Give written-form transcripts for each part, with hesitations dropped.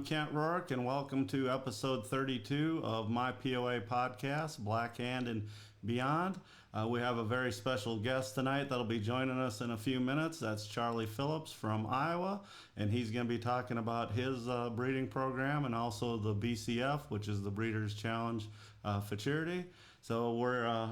Kent Rourke, and welcome to episode 32 of my POA podcast, Black Hand and Beyond. We have a very special guest tonight that'll be joining us in a few minutes. That's Charley Phillips from Iowa, and he's going to be talking about his breeding program and also the BCF, which is the Breeders' Challenge Futurity. So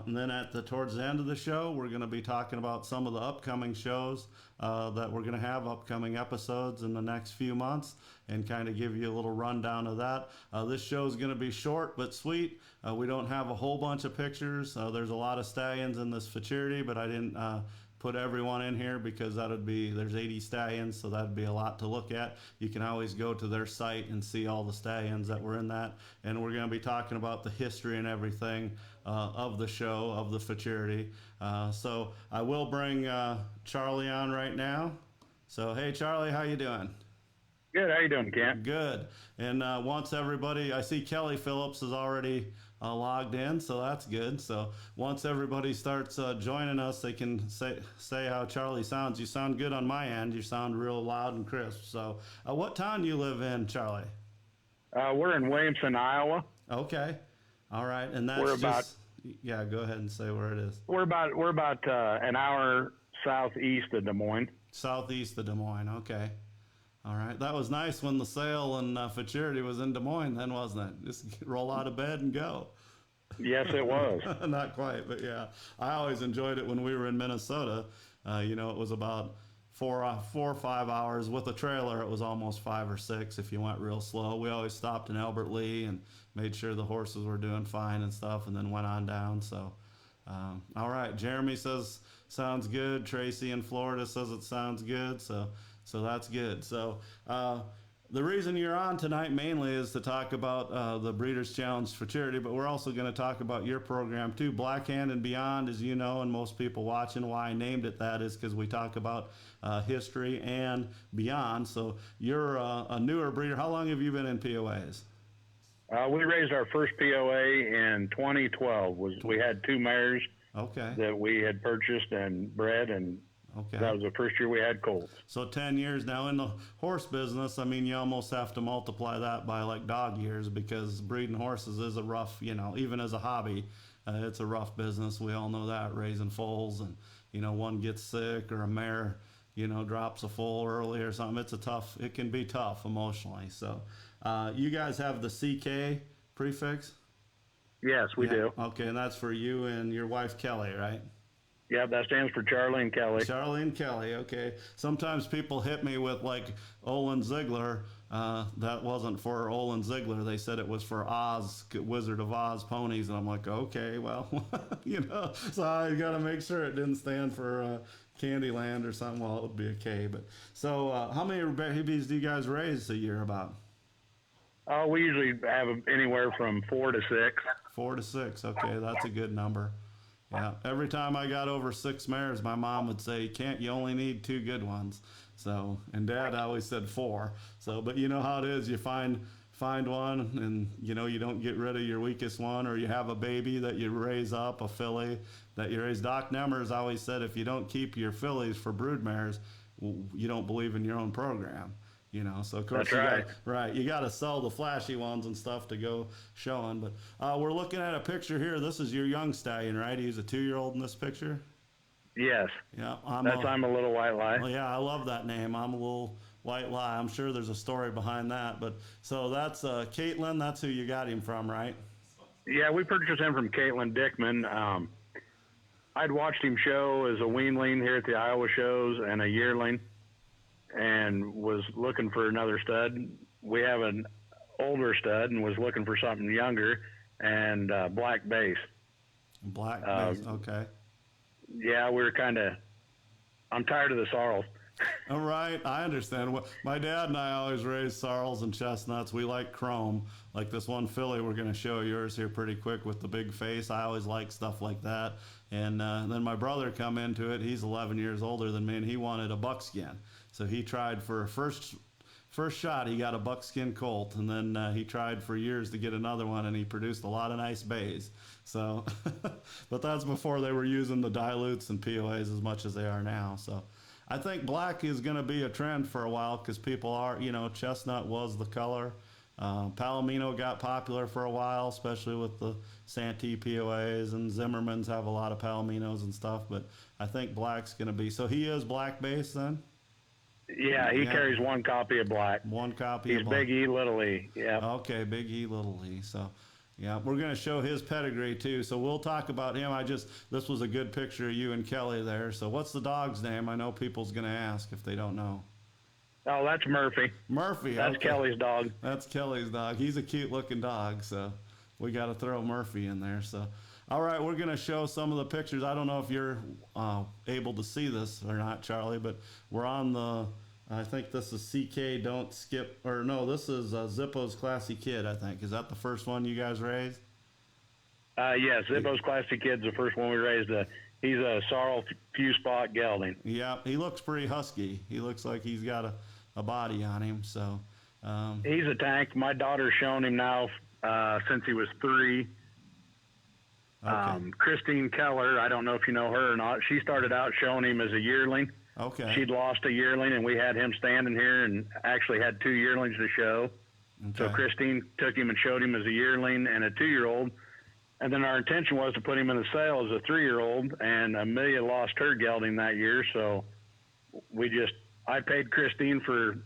and then towards the end of the show, we're going to be talking about some of the upcoming shows that we're going to have, upcoming episodes in the next few months, and kind of give you a little rundown of that. This show is going to be short but sweet. We don't have a whole bunch of pictures. There's a lot of stallions in this futurity, but I didn't put everyone in here because there's 80 stallions, so that'd be a lot to look at. You can always go to their site and see all the stallions that were in that, and we're going to be talking about the history and everything of the show, of the futurity. So I will bring Charley on right now. So hey Charley, how you doing? Good. How you doing, Kent? Good. And once everybody, I see Kelly Phillips is already logged in, so that's good. So once everybody starts joining us, they can say how Charley sounds. You sound good on my end. You sound real loud and crisp. So what town do you live in, Charley? We're in Williamson, Iowa. Okay. All right. And that's yeah, go ahead and say where it is. We're about an hour southeast of Des Moines. Southeast of Des Moines. Okay. All right. That was nice when the sale and futurity was in Des Moines then, wasn't it? Just roll out of bed and go. Yes, it was. Not quite, but yeah. I always enjoyed it when we were in Minnesota. It was about 4 or 5 hours. With a trailer, it was almost 5 or 6 if you went real slow. We always stopped in Albert Lee and made sure the horses were doing fine and stuff, and then went on down. So, all right. Jeremy says sounds good. Tracy in Florida says it sounds good. So that's good. So the reason you're on tonight mainly is to talk about the Breeders' Challenge Futurity, but we're also going to talk about your program too, Black Hand and Beyond, as you know, and most people watching. Why I named it that is because we talk about history and beyond. So you're a newer breeder. How long have you been in POAs? We raised our first POA in 2012. We had 2 mares that we had purchased and bred, and that was the first year we had colts. So 10 years now in the horse business. I mean, you almost have to multiply that by like dog years, because breeding horses is a rough, even as a hobby, it's a rough business. We all know that, raising foals, and one gets sick or a mare drops a foal early or something. It can be tough emotionally. So you guys have the CK prefix? Yes, we do. Okay, and that's for you and your wife Kelly, right? Yeah, that stands for Charley and Kelly. Charley and Kelly, okay. Sometimes people hit me with like Olin Ziegler. That wasn't for Olin Ziegler. They said it was for Oz, Wizard of Oz ponies. And I'm like, okay, well, so I got to make sure it didn't stand for Candyland or something. Well, it would be a K. But so how many babies do you guys raise a year about? We usually have anywhere from 4 to 6. 4 to 6, okay, that's a good number. Yeah, every time I got over 6 mares, my mom would say, you only need 2 good ones. So, and Dad always said 4. So, but you know how it is, you find one and you don't get rid of your weakest one, or you have a baby that you raise up, a filly that you raise. Doc Nemers always said, if you don't keep your fillies for brood mares, you don't believe in your own program. So of course you got to sell the flashy ones and stuff to go showing. But we're looking at a picture here. This is your young stallion, right? He's a 2-year-old in this picture. Yes. Yeah. I'm a Little White Lie. Well, yeah, I love that name. I'm a Little White Lie. I'm sure there's a story behind that. But so that's Caitlin. That's who you got him from, right? Yeah, we purchased him from Caitlin Dickman. I'd watched him show as a weanling here at the Iowa shows and a yearling, and was looking for another stud. We have an older stud and was looking for something younger, and black base. Black base, okay. Yeah, I'm tired of the sorrels. All right, I understand. My dad and I always raised sorrels and chestnuts. We like chrome. Like this one filly we're going to show yours here pretty quick with the big face. I always like stuff like that. And then my brother come into it. He's 11 years older than me, and he wanted a buckskin. So he tried for first shot, he got a buckskin colt, and then he tried for years to get another one, and he produced a lot of nice bays. So, but that's before they were using the dilutes and POAs as much as they are now. So, I think black is going to be a trend for a while because people are, chestnut was the color. Palomino got popular for a while, especially with the Santee POAs, and Zimmerman's have a lot of Palominos and stuff. But I think black's going to be. So he is black based then? Yeah, he carries one copy of black. One copy He's of black. Big E, Little E. Yeah. Okay, Big E, Little E. So, yeah, we're going to show his pedigree too. So we'll talk about him. This was a good picture of you and Kelly there. So what's the dog's name? I know people's going to ask if they don't know. Oh, that's Murphy. Murphy. That's okay. Kelly's dog. That's Kelly's dog. He's a cute looking dog. So we got to throw Murphy in there. So, all right, we're going to show some of the pictures. I don't know if you're able to see this or not, Charlie, but we're on the, I think this is CK Don't Skip, or no, this is Zippo's Classy Kid, I think. Is that the first one you guys raised? Yes, Zippo's Classy Kid's the first one we raised. He's a sorrel few spot gelding. Yeah, he looks pretty husky. He looks like he's got a body on him. So he's a tank. My daughter's shown him now since he was 3. Okay. Christine Keller, I don't know if you know her or not. She started out showing him as a yearling. Okay. She'd lost a yearling, and we had him standing here and actually had 2 yearlings to show. Okay. So Christine took him and showed him as a yearling and a 2-year-old. And then our intention was to put him in the sale as a 3-year-old, and Amelia lost her gelding that year. So I paid Christine for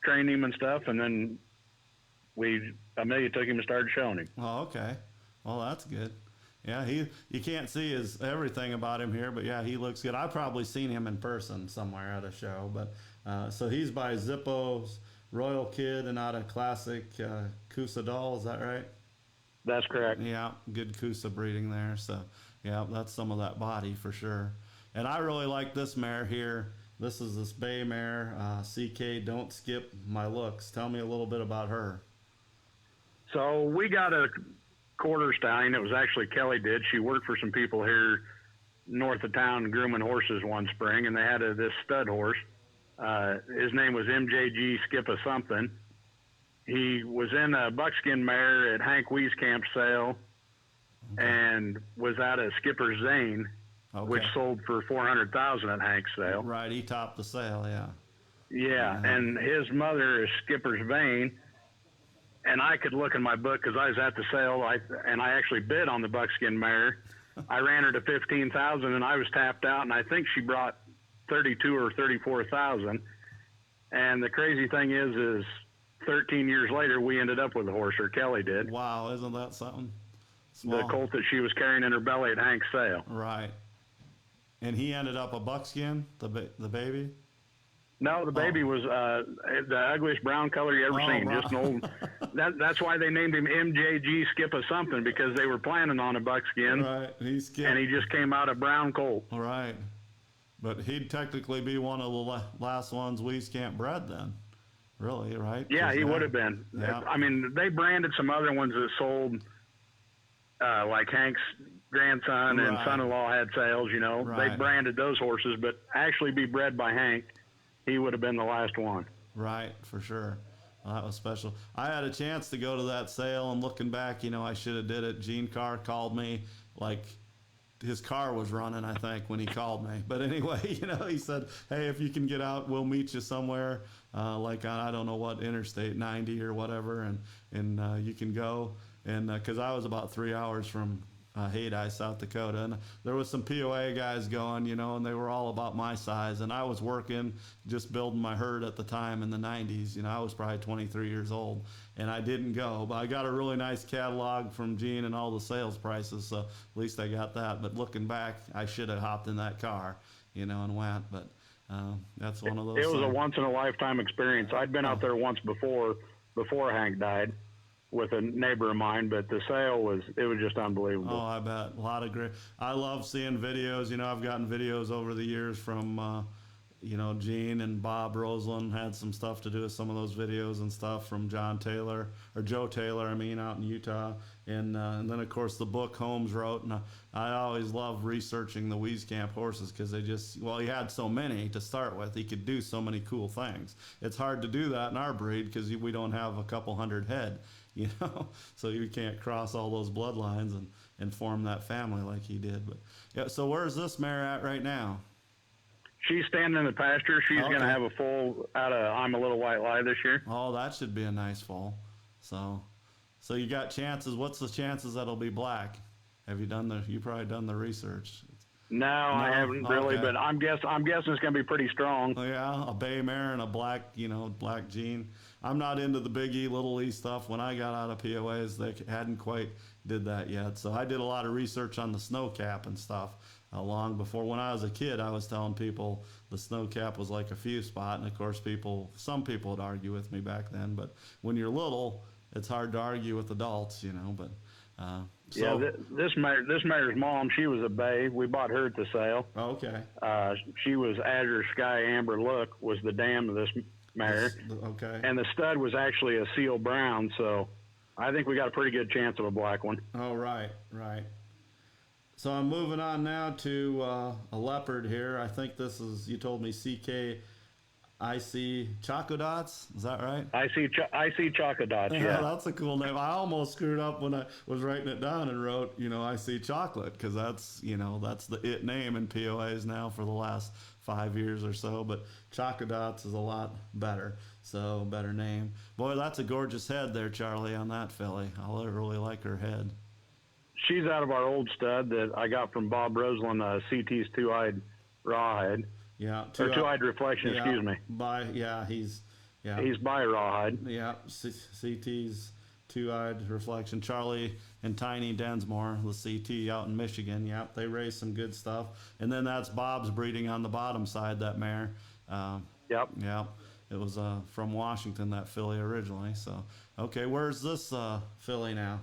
training him and stuff, and then Amelia took him and started showing him. Oh, okay. Well, that's good. Yeah, you can't see everything about him here, but yeah, he looks good. I've probably seen him in person somewhere at a show, but so he's by Zippo's Royal Kid and out of classic Coosa Doll, is that right? That's correct. Yeah, good Coosa breeding there. So yeah, that's some of that body for sure. And I really like this mare here. This is this bay mare, CK Don't Skip My Looks. Tell me a little bit about her. So we got a quarter stallion. It was actually Kelly did. She worked for some people here north of town grooming horses one spring, and they had this stud horse. His name was MJG Skip a something. He was in a buckskin mare at Hank Wiescamp's sale, and was out at Skipper Zane, which sold for $400,000 at Hank's sale. Right, he topped the sale, yeah. Yeah, and his mother is Skipper's Vein. And I could look in my book because I was at the sale, and I actually bid on the buckskin mare. I ran her to $15,000, and I was tapped out, and I think she brought $32,000 or $34,000. And the crazy thing is 13 years later, we ended up with a horse, or Kelly did. Wow, isn't that something? Small. The colt that she was carrying in her belly at Hank's sale. Right. And he ended up a buckskin, the baby? No, the baby was the ugliest brown color you ever seen. Right. Just an old. That's why they named him MJG Skip a something, because they were planning on a buckskin. Right, and he just came out a brown colt. Right, but he'd technically be one of the last ones Wiescamp bred then. Really, right? Yeah, he would have been. Yeah. I mean, they branded some other ones that sold, like Hank's grandson and son-in-law had sales. Right. They branded those horses, but actually be bred by Hank. He would have been the last one. Right, for sure. Well, that was special. I had a chance to go to that sale, and looking back, I should have did it. Gene Carr called me, like his car was running, I think, when he called me. But anyway, he said, hey, if you can get out, we'll meet you somewhere, like on, I don't know what, Interstate 90 or whatever, and you can go. And because I was about 3 hours from Hayti, South Dakota, and there was some POA guys going, and they were all about my size, and I was working, just building my herd at the time in the 90s. I was probably 23 years old, and I didn't go, but I got a really nice catalog from Gene and all the sales prices, so at least I got that. But looking back, I should have hopped in that car, and went, but that's one of those It was things. a once-in-a-lifetime experience. I'd been out there once before Hank died, with a neighbor of mine, but the sale was just unbelievable. Oh, I bet. A lot of great. I love seeing videos. I've gotten videos over the years from, Gene and Bob Roseland had some stuff to do with some of those videos and stuff from Joe Taylor, out in Utah. And then, of course, the book Holmes wrote. And I always love researching the Wiescamp horses because he had so many to start with. He could do so many cool things. It's hard to do that in our breed because we don't have a couple hundred head. So you can't cross all those bloodlines and form that family like he did. But yeah, so where's this mare at right now? She's standing in the pasture. She's Okay. going to have a foal out of I'm a Little White Lie this year. Oh, that should be a nice foal. So you got chances. What's the chances that it'll be black? Have you probably done the research? No, I haven't really, okay. but I'm guessing it's going to be pretty strong. Oh, yeah, a bay mare and a black gene. I'm not into the Big E, Little E stuff. When I got out of POAs, they hadn't quite did that yet. So I did a lot of research on the snow cap and stuff long before. When I was a kid, I was telling people the snow cap was like a few spot, and of course, some people would argue with me back then. But when you're little, it's hard to argue with adults, But this mare's mom, she was a bay. We bought her at the sale. Okay. She was Azure Sky Amber Look was the dam of this mare. Okay. And the stud was actually a Seal Brown, so I think we got a pretty good chance of a black one. Oh, right. So I'm moving on now to a leopard here. I think this is, you told me CKIC Choco Dots. Is that right? I see Choco Dots, yeah. That's a cool name. I almost screwed up when I was writing it down and wrote, I see chocolate, because that's the it name in POAs now for the last 5 years or so. But Choco Dots is a lot better. So better name. Boy, that's a gorgeous head there, Charlie, on that filly. I really like her head. She's out of our old stud that I got from Bob Roseland, CT's Two-Eyed Rawhide. Yeah. Two-Eyed Reflection, excuse me. He's by Rawhide. Yeah, CT's Two-Eyed Reflection. Charley and Tiny Densmore, the CT out in Michigan. Yep, they raised some good stuff. And then that's Bob's breeding on the bottom side, that mare. Yep. Yeah, it was from Washington, that filly originally. So, okay, where's this filly now?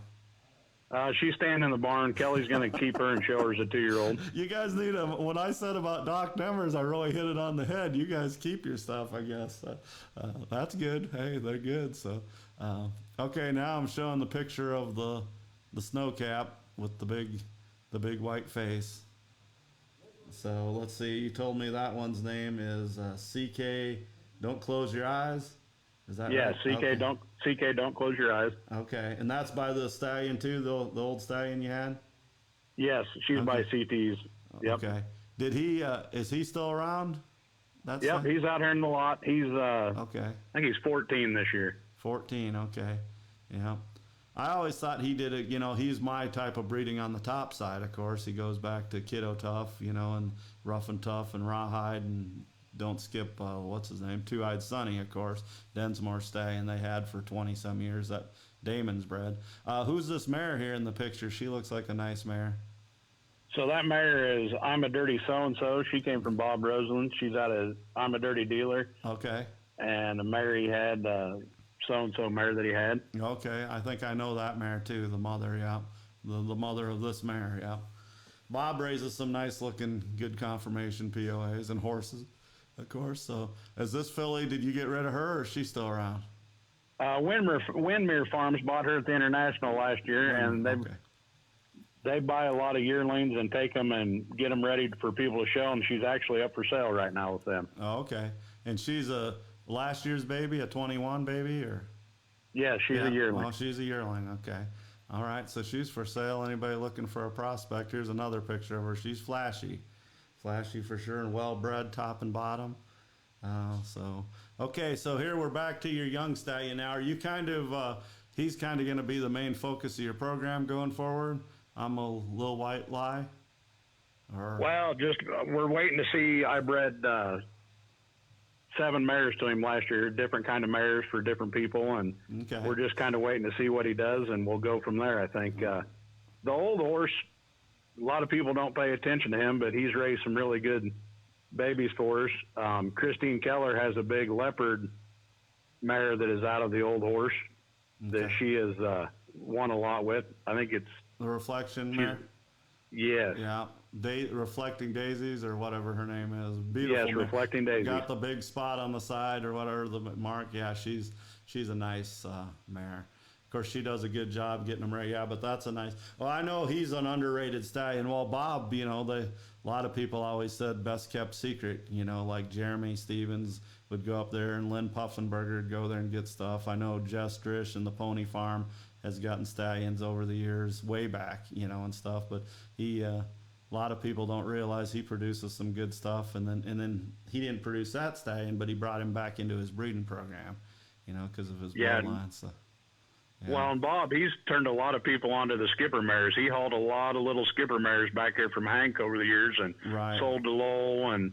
She's standing in the barn. Kelly's going to keep her and show her as a 2-year-old. You guys need them. When I said about Doc Nemers, I really hit it on the head. You guys keep your stuff, I guess. That's good. Hey, they're good. So, okay, now I'm showing the picture of the snow cap with the big white face. So let's see. You told me that one's name is CK. Don't Close Your Eyes. Is that right? Yeah, CK Don't Close Your Eyes. Okay, and that's by the stallion too, the old stallion you had? Yes, she's by CT's. Yep. Okay. Did he is he still around? Yep, he's out here in the lot. He's okay. I think he's 14 this year. 14, okay. Yeah. I always thought he did it, he's my type of breeding on the top side, of course. He goes back to Kiddo Tough, and Rough and Tough and Rawhide, and don't skip, what's his name? Two-Eyed Sonny, of course. Densmore stallion they had for 20-some years that Damon's bred. Who's this mare here in the picture? She looks like a nice mare. So that mare is I'm a Dirty So-and-so. She came from Bob Roseland. She's out of I'm a Dirty Dealer. Okay. And the mare he had, so-and-so mare that he had. Okay, I think I know that mare too, the mother, yeah. The mother of this mare, yeah. Bob raises some nice-looking, good conformation POAs and horses. Of course. So, as this filly, did you get rid of her, or is she still around? Windmere Farms bought her at the International last year, and they buy a lot of yearlings and take them and get them ready for people to show. And she's actually up for sale right now with them. Oh, okay. And she's a last year's baby, a 21 baby, or? Yeah, she's a yearling. Oh, she's a yearling. Okay. All right. So she's for sale. Anybody looking for a prospect? Here's another picture of her. She's flashy. Flashy for sure, and well-bred top and bottom. Okay, so here we're back to your young stallion now. Are you he's kind of going to be the main focus of your program going forward? I'm a Little White Lie? Well, we're waiting to see. I bred 7 mares to him last year, different kind of mares for different people, and we're just kind of waiting to see what he does, and we'll go from there, I think. The old horse, a lot of people don't pay attention to him, but he's raised some really good babies for us. Christine Keller has a big leopard mare that is out of the old horse that she has won a lot with. I think it's the Reflection mare. Yes. Yeah. Reflecting Daisies or whatever her name is. Beautiful. Yes, Reflecting Daisies. Got the big spot on the side or whatever the mark. Yeah, she's a nice mare. Of course, she does a good job getting them ready. Yeah, but that's a nice. Well, I know he's an underrated stallion. Well, Bob, a lot of people always said best kept secret. Like Jeremy Stevens would go up there, and Lynn Puffenberger would go there and get stuff. I know Jess Drish and the Pony Farm has gotten stallions over the years, way back, and stuff. But he a lot of people don't realize he produces some good stuff. And then he didn't produce that stallion, but he brought him back into his breeding program, because of his bloodline. So, yeah. Well, and Bob, he's turned a lot of people onto the skipper mares. He hauled a lot of little skipper mares back here from Hank over the years, and sold to Lowell and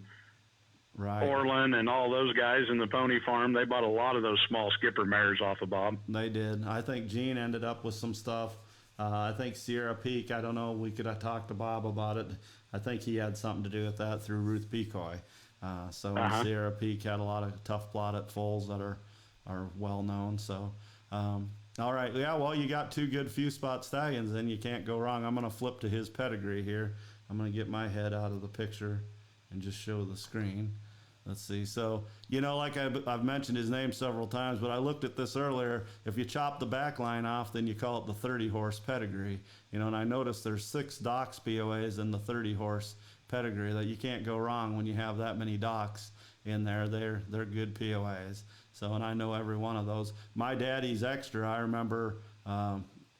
Orland and all those guys in the pony farm. They bought a lot of those small skipper mares off of Bob. They did. I think Gene ended up with some stuff. I think Sierra Peak, I don't know, we could have talked to Bob about it. I think he had something to do with that through Ruth Pecoy. Sierra Peak had a lot of tough plotted foals that are well known. So, all right. Yeah, well, you got two good few spot stallions, and you can't go wrong. I'm going to flip to his pedigree here. I'm going to get my head out of the picture and just show the screen. Let's see. So, like I've mentioned his name several times, but I looked at this earlier. If you chop the back line off, then you call it the 30-horse pedigree. And I noticed there's 6 Docks POAs in the 30-horse pedigree. That you can't go wrong when you have that many Docks in there. They're good POAs. So, and I know every one of those. My daddy's extra, I remember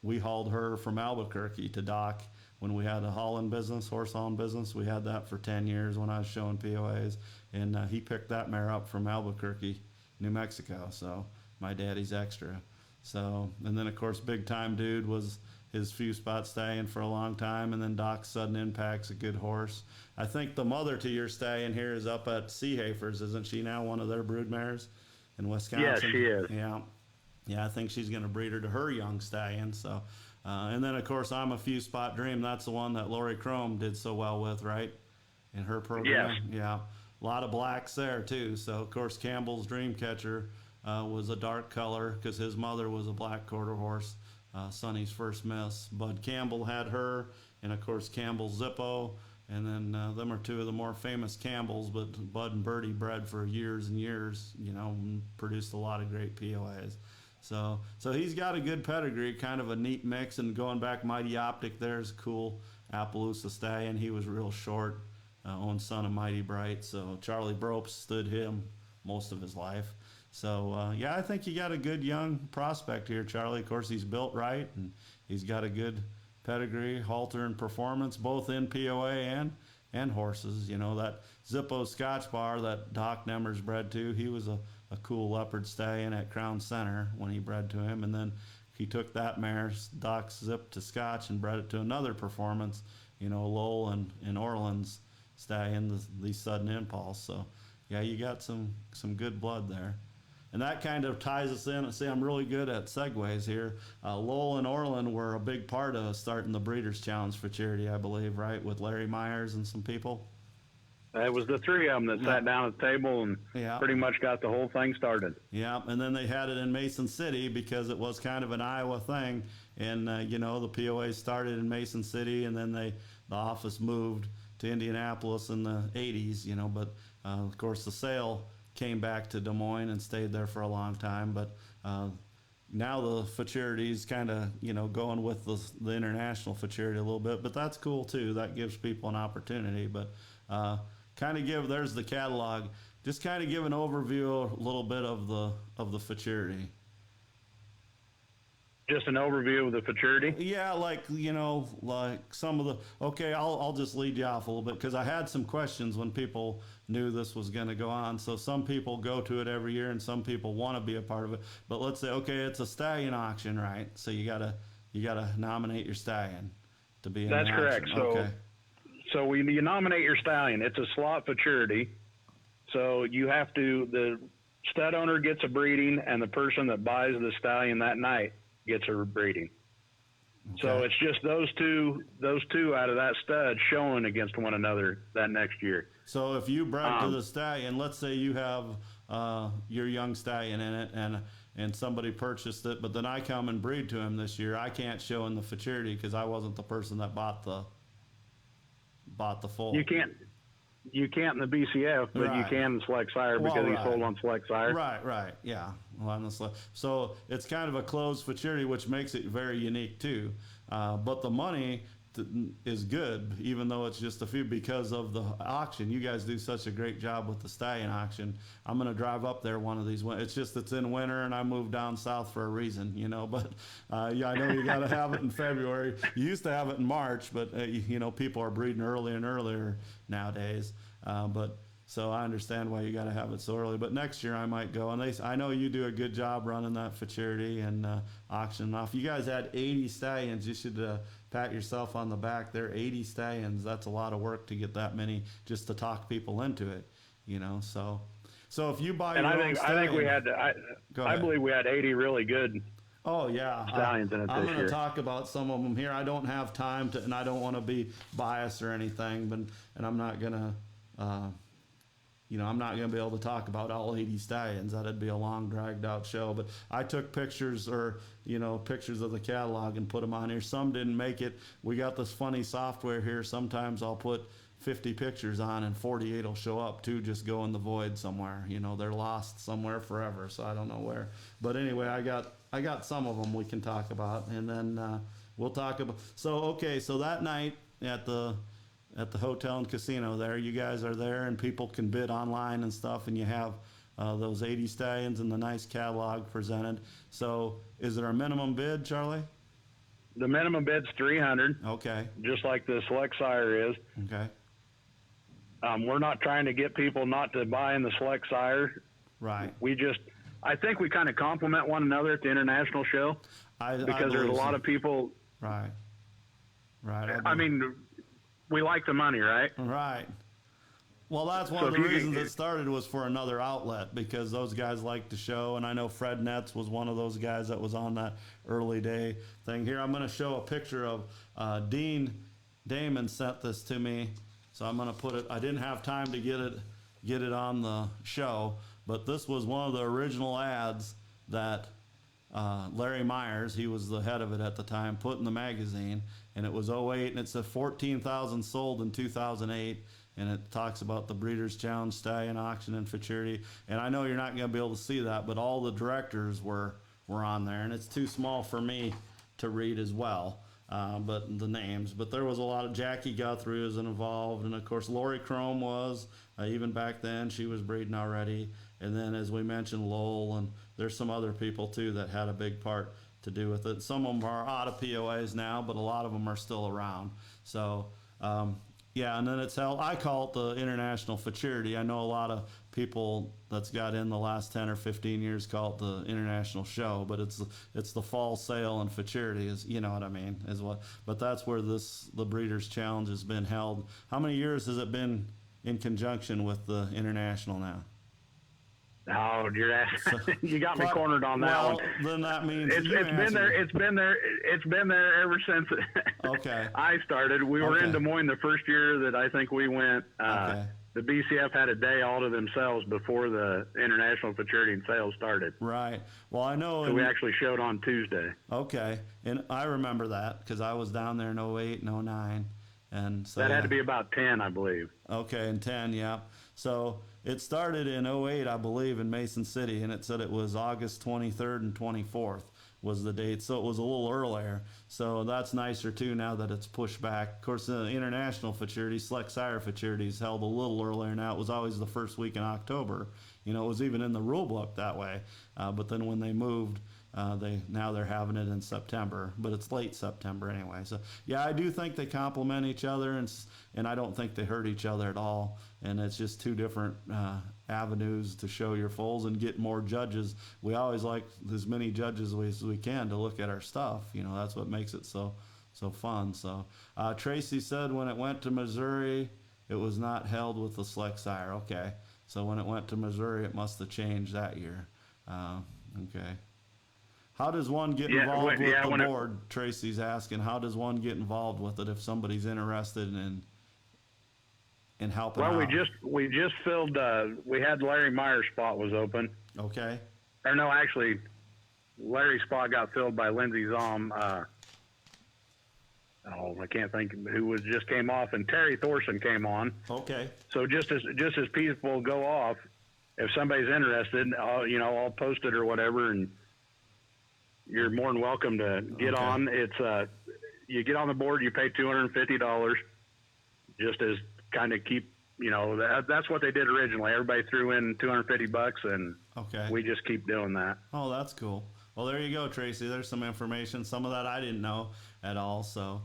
we hauled her from Albuquerque to Dock when we had a hauling business, horse hauling business. We had that for 10 years when I was showing POAs. And he picked that mare up from Albuquerque, New Mexico. So my daddy's extra. So, and then of course, Big Time Dude was his few spot stallion for a long time. And then Doc's Sudden Impact's a good horse. I think the mother to your stallion here is up at Seehafers. Isn't she now one of their brood mares in Wisconsin? Yeah, she is. Yeah, I think she's going to breed her to her young stallion. So, and then of course, I'm a Few Spot Dream. That's the one that Lori Chrome did so well with, right? In her program. Yes. Yeah. A lot of blacks there too. So of course Campbell's Dreamcatcher was a dark color because his mother was a black quarter horse, Sonny's first miss. Bud Campbell had her, and of course Campbell's Zippo, and then them are two of the more famous Campbells. But Bud and Birdie bred for years and years, and produced a lot of great POAs. So he's got a good pedigree, kind of a neat mix. And going back, Mighty Optic, there's a cool Appaloosa stallion. He was real short. Own son of Mighty Bright. So Charley Bropes stood him most of his life. So I think you got a good young prospect here, Charlie. Of course, he's built right, and he's got a good pedigree, halter, and performance, both in POA and horses. That Zippo Scotch Bar that Doc Nemers bred to, he was a cool leopard stallion at Crown Center when he bred to him, and then he took that mare, Doc's Zip to Scotch, and bred it to another performance, Lowell and Orland's stallion, the Sudden Impulse. So yeah, you got some good blood there, and that kind of ties us in. See, I'm really good at segues here. Lowell and Orland were a big part of starting the Breeders' Challenge for charity, I believe, right, with Larry Myers and some people. It was the three of them that sat down at the table and pretty much got the whole thing started. Yeah, and then they had it in Mason City because it was kind of an Iowa thing, and the POA started in Mason City, and then the office moved to Indianapolis in the 80s, but of course the sale came back to Des Moines and stayed there for a long time. But now the futurity's kind of, going with the international futurity a little bit, but that's cool too. That gives people an opportunity. But there's the catalog. Just kind of give an overview a little bit of the futurity. Just an overview of the futurity? Yeah, like some of the... Okay, I'll just lead you off a little bit because I had some questions when people knew this was going to go on. So some people go to it every year and some people want to be a part of it. But let's say, okay, it's a stallion auction, right? So you gotta nominate your stallion to be in the auction. That's correct. So you nominate your stallion. It's a slot futurity. So you have to... The stud owner gets a breeding, and the person that buys the stallion that night gets a breeding. Okay. So it's just those two out of that stud showing against one another that next year. So if you bred to the stallion, let's say you have your young stallion in it, and somebody purchased it, but then I come and breed to him this year, I can't show in the futurity because I wasn't the person that bought the foal. You can't in the BCF, but you can in Select Sire because he's sold on Select Sire. Right, yeah. So it's kind of a closed futurity, which makes it very unique too. But the money is good, even though it's just a few, because of the auction. You guys do such a great job with the stallion auction. I'm going to drive up there one of these. It's in winter, and I moved down south for a reason, but yeah, I know you got to have it in February. You used to have it in March, but people are breeding earlier and earlier nowadays. So I understand why you got to have it so early. But next year I might go. And I know you do a good job running that futurity and auctioning off. You guys had 80 stallions. You should pat yourself on the back. There are 80 stallions. That's a lot of work to get that many just to talk people into it. So if you buy, and I think we had. I believe we had 80 really good. Oh yeah, stallions in it I'm going to talk about some of them here. I don't have time to, and I don't want to be biased or anything, and I'm not gonna. I'm not going to be able to talk about all 80 stallions. That'd be a long, dragged-out show. But I took pictures pictures of the catalog and put them on here. Some didn't make it. We got this funny software here. Sometimes I'll put 50 pictures on and 48 will show up. 2 just go in the void somewhere. They're lost somewhere forever, so I don't know where. But anyway, I got some of them we can talk about, and then we'll talk about. So that night at the hotel and casino there, you guys are there, and people can bid online and stuff, and you have those 80 stallions and the nice catalog presented. So is there a minimum bid, Charlie? The minimum bid's $300. Okay. Just like the select sire is. Okay. We're not trying to get people not to buy in the select sire. Right. I think we kind of complement one another at the international show, because there's a lot of people. Right. I mean, we like the money, right? Right. Well, that's one of the reasons it started, was for another outlet, because those guys like to show, and I know Fred Netz was one of those guys that was on that early day thing. Here, I'm going to show a picture of Dean Damon sent this to me, so I'm going to put it. I didn't have time to get it on the show, but this was one of the original ads that Larry Myers, he was the head of it at the time, put in the magazine, and it was '08, and it said 14,000 sold in 2008, and it talks about the Breeders' Challenge Stallion Auction and Futurity. And I know you're not going to be able to see that, but all the directors were on there, and it's too small for me to read as well, but the names. But there was a lot of Jackie Guthrie was involved, and of course Lori Chrome was, even back then she was breeding already. And then, as we mentioned, Lowell, and there's some other people too that had a big part to do with it. Some of them are out of POAs now, but a lot of them are still around. So, yeah, and then it's held. I call it the International Futurity. I know a lot of people that's got in the last 10 or 15 years call it the International Show, but it's the fall sale and futurity, is, you know what I mean, is what. But that's where the Breeders' Challenge has been held. How many years has it been in conjunction with the International now? Oh, you're asking. You got me cornered on that one. Then that means it's been there. It's been there ever since okay. I started. We were in Des Moines the first year that I think we went. The BCF had a day all to themselves before the International Futurity and Sales started. Right. Well, I know. So we actually showed on Tuesday. Okay, and I remember that because I was down there in '08 and '09, and so that had to be about 10, I believe. Okay, and 10, yeah. So it started in '08, I believe, in Mason City, and it said it was August 23rd and 24th was the date, so it was a little earlier. So that's nicer too now that it's pushed back. Of course, the International Futurity, Select Sire Futurity, is held a little earlier now. It was always the first week in October. It was even in the rule book that way. But then when they moved, they're having it in September, but it's late September anyway. So yeah, I do think they complement each other, and I don't think they hurt each other at all. And it's just two different avenues to show your foals and get more judges. We always like as many judges as we can to look at our stuff. That's what makes it so fun. So Tracy said when it went to Missouri, it was not held with the Select Sire. Okay, so when it went to Missouri, it must have changed that year. Okay. How does one get involved with the board? Tracy's asking, how does one get involved with it if somebody's interested in helping out? Well, we just filled. We had Larry Meyer's spot was open. Okay. Or no, actually, Larry's spot got filled by Lindsey Zahm. I can't think who just came off, and Terry Thorson came on. Okay. So just as people go off, if somebody's interested, I'll post it or whatever, and you're more than welcome to get on. It's you get on the board, you pay $250 just as kind of keep, that's what they did originally. Everybody threw in $250 and Okay. we just keep doing that. Oh, that's cool. Well, there you go, Tracy. There's some information. Some of that I didn't know at all. So,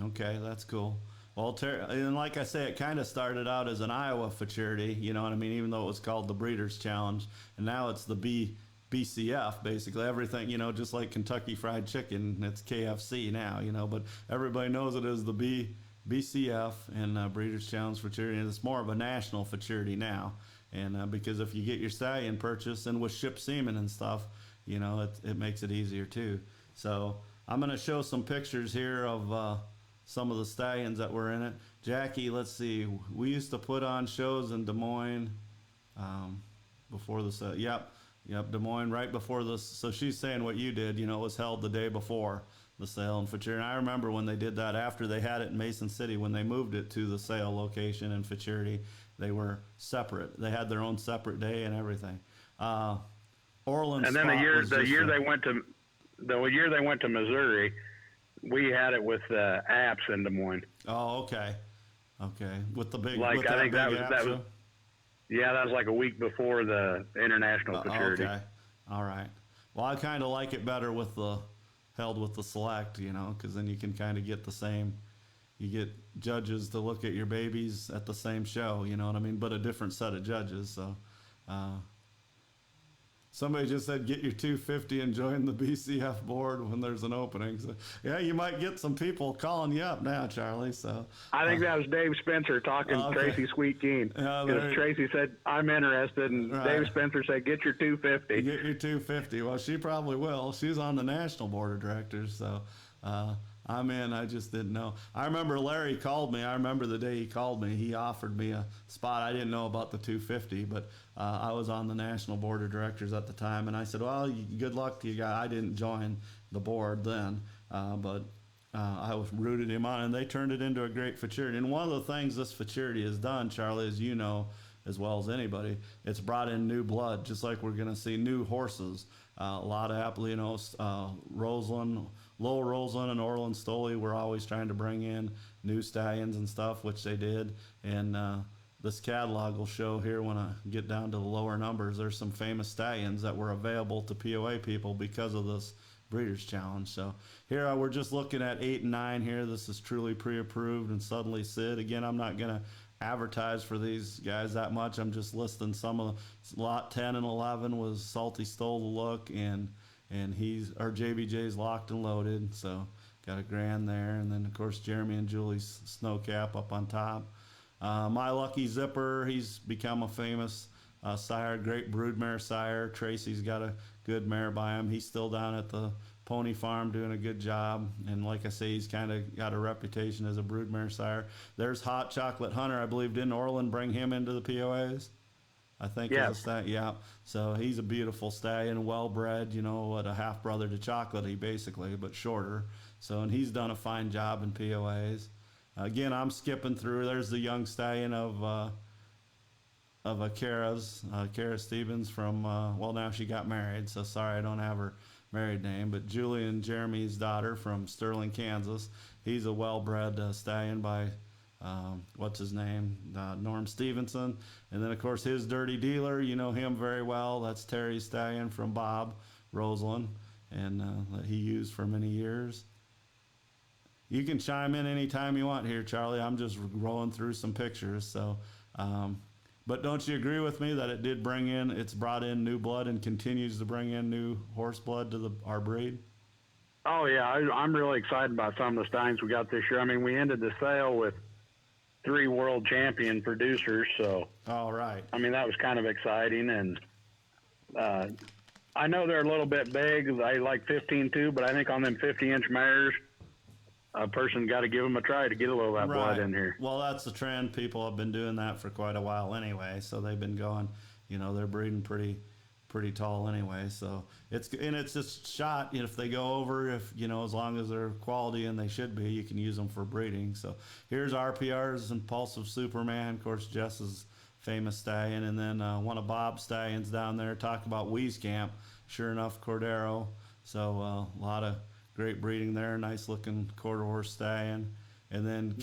okay, that's cool. Well, and like I say, it kind of started out as an Iowa futurity, you know what I mean? Even though it was called the Breeders' Challenge, and now it's the BCF, basically everything, just like Kentucky Fried Chicken, it's KFC now, but everybody knows it as the BCF and Breeders' Challenge futurity, and it's more of a national futurity now. And because if you get your stallion purchased and with ship semen and stuff, it makes it easier too. So I'm going to show some pictures here of some of the stallions that were in it. Jackie, let's see. We used to put on shows in Des Moines before the sale. Yep, Des Moines right before this. So she's saying what you did, it was held the day before the sale in futurity. And I remember when they did that after they had it in Mason City, when they moved it to the sale location in futurity, they were separate. They had their own separate day and everything. Orland. And then the year they went to Missouri, we had it with apps in Des Moines. Oh, okay. With the big, like with I think that was show? Yeah, that was like a week before the international futurity. Okay, all right. Well, I kind of like it better with the held with the select, because then you can kind of get the same. You get judges to look at your babies at the same show, you know what I mean? But a different set of judges. So, somebody just said, get your 250 and join the BCF board when there's an opening. So, yeah, you might get some people calling you up now, Charlie. So I think that was Dave Spencer talking to Tracy Sweet Keen. Because Tracy said, I'm interested, and Dave Spencer said, get your 250. Get your 250. Well, she probably will. She's on the national board of directors, so I'm in. I just didn't know. I remember Larry called me. I remember the day he called me. He offered me a spot. I didn't know about the 250, but I was on the national board of directors at the time, and I said, well, good luck to you guys. I didn't join the board then, but I rooted him on, and they turned it into a great futurity. And one of the things this futurity has done, Charlie, as you know as well as anybody, it's brought in new blood, just like we're going to see new horses. A lot of Roseland, Lowell Roseland and Orland Stoley were always trying to bring in new stallions and stuff, which they did. And this catalog will show here when I get down to the lower numbers. There's some famous stallions that were available to POA people because of this Breeders' Challenge. So here we're just looking at 8 and 9 here. This is truly pre-approved and Suddenly Sid. Again, I'm not going to advertise for these guys that much. I'm just listing some of the lot 10 and 11 was Salty Stole the Look, and JBJ's Locked and Loaded. So got a grand there. And then of course Jeremy and Julie's Snowcap up on top. My Lucky Zipper, he's become a famous sire, great broodmare sire. Tracy's got a good mare by him. He's still down at the pony farm doing a good job, and like I say, he's kind of got a reputation as a broodmare sire. There's Hot Chocolate Hunter. I believe, didn't Orland bring him into the POAs? I think. Yeah. So he's a beautiful stallion, well bred, a half brother to Chocolatey basically, but shorter. So, and he's done a fine job in POAs. Again, I'm skipping through. There's the young stallion of a Kara Stevens from now she got married, so sorry I don't have her married name, but Julie and Jeremy's daughter from Sterling, Kansas. He's a well-bred stallion by what's his name, Norm Stevenson. And then of course his Dirty Dealer, you know him very well. That's Terry's stallion from Bob Roseland, and that he used for many years. You can chime in anytime you want here, Charlie. I'm just rolling through some pictures. So but don't you agree with me that it's brought in new blood and continues to bring in new horse blood to our breed? Oh, yeah. I'm really excited about some of the stallions we got this year. I mean, we ended the sale with 3 world champion producers. So, all right. I mean, that was kind of exciting. And I know they're a little bit big. I like 15-2, but I think on them 50-inch mares, a person got to give them a try to get a little of that blood in here. Well, that's the trend. People have been doing that for quite a while anyway. So they've been going, they're breeding pretty tall anyway. So it's just shot. If they go over, as long as they're quality, and they should be, you can use them for breeding. So here's RPR's Impulsive Superman. Of course, Jess's famous stallion. And then one of Bob's stallions down there. Talk about Wieskamp. Sure enough, Cordero. So a lot of great breeding there, nice looking quarter horse stallion. And then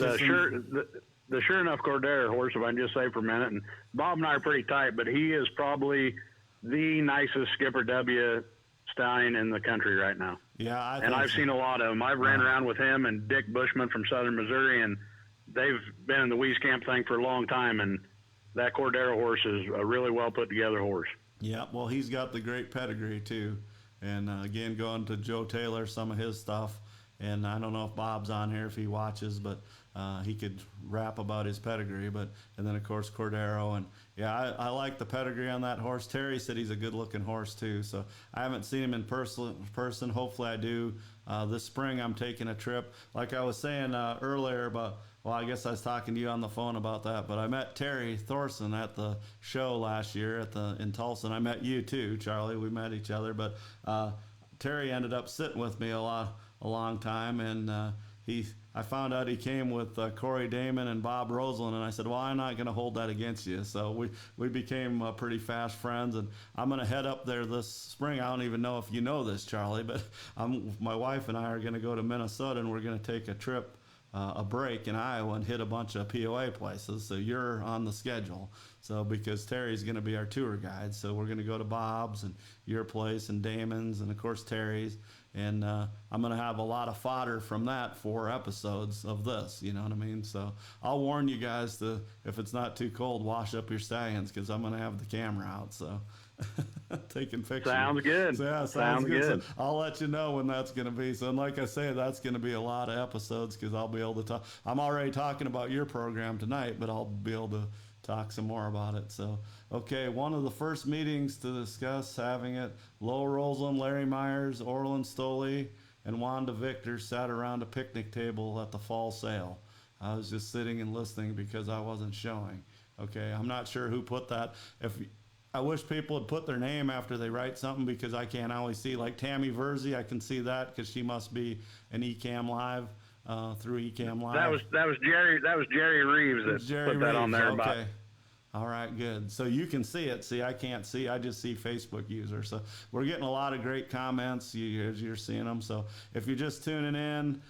The sure enough Cordero horse, if I can just say for a minute, and Bob and I are pretty tight, but he is probably the nicest Skipper W stallion in the country right now. Yeah, I've seen a lot of them. I've ran around with him and Dick Bushman from Southern Missouri, and they've been in the Weiss Camp thing for a long time, and that Cordero horse is a really well put together horse. Yeah, well, he's got the great pedigree too. And again, going to Joe Taylor, some of his stuff. And I don't know if Bob's on here, if he watches, but he could rap about his pedigree. And then, of course, Cordero. And, yeah, I like the pedigree on that horse. Terry said he's a good-looking horse, too. So I haven't seen him in person. Hopefully I do. This spring I'm taking a trip. Like I was saying earlier about, well, I guess I was talking to you on the phone about that, but I met Terry Thorson at the show last year in Tulsa. And I met you, too, Charlie. We met each other. But Terry ended up sitting with me a long time, and I found out he came with Corey Damon and Bob Roseland, and I said, well, I'm not going to hold that against you. So we became pretty fast friends, and I'm going to head up there this spring. I don't even know if you know this, Charlie, but my wife and I are going to go to Minnesota, and we're going to take a trip, a break in Iowa, and hit a bunch of POA places. So you're on the schedule. So because Terry's going to be our tour guide, so we're going to go to Bob's and your place and Damon's and, of course, Terry's. And I'm going to have a lot of fodder from that 4 episodes of this, you know what I mean? So I'll warn you guys to, if it's not too cold, wash up your stallions, because I'm going to have the camera out, so taking pictures. Sounds good. So, yeah, sounds good. So I'll let you know when that's going to be. So, and like I say, that's going to be a lot of episodes, because I'll be able to talk. I'm already talking about your program tonight, but I'll be able to talk some more about it. So, okay, one of the first meetings to discuss having it, Lowell Roseland, Larry Myers, Orland Stoley, and Wanda Victor sat around a picnic table at the fall sale. I was just sitting and listening because I wasn't showing. Okay, I'm not sure who put that. I wish people would put their name after they write something, because I can't always see. Like Tammy Verzi, I can see that because she must be an Ecamm Live. Through Ecamm Live. That was Jerry Reeves that put that on there. Okay. All right, good. So you can see it. See, I can't see. I just see Facebook users. So we're getting a lot of great comments as you're seeing them. So if you're just tuning in,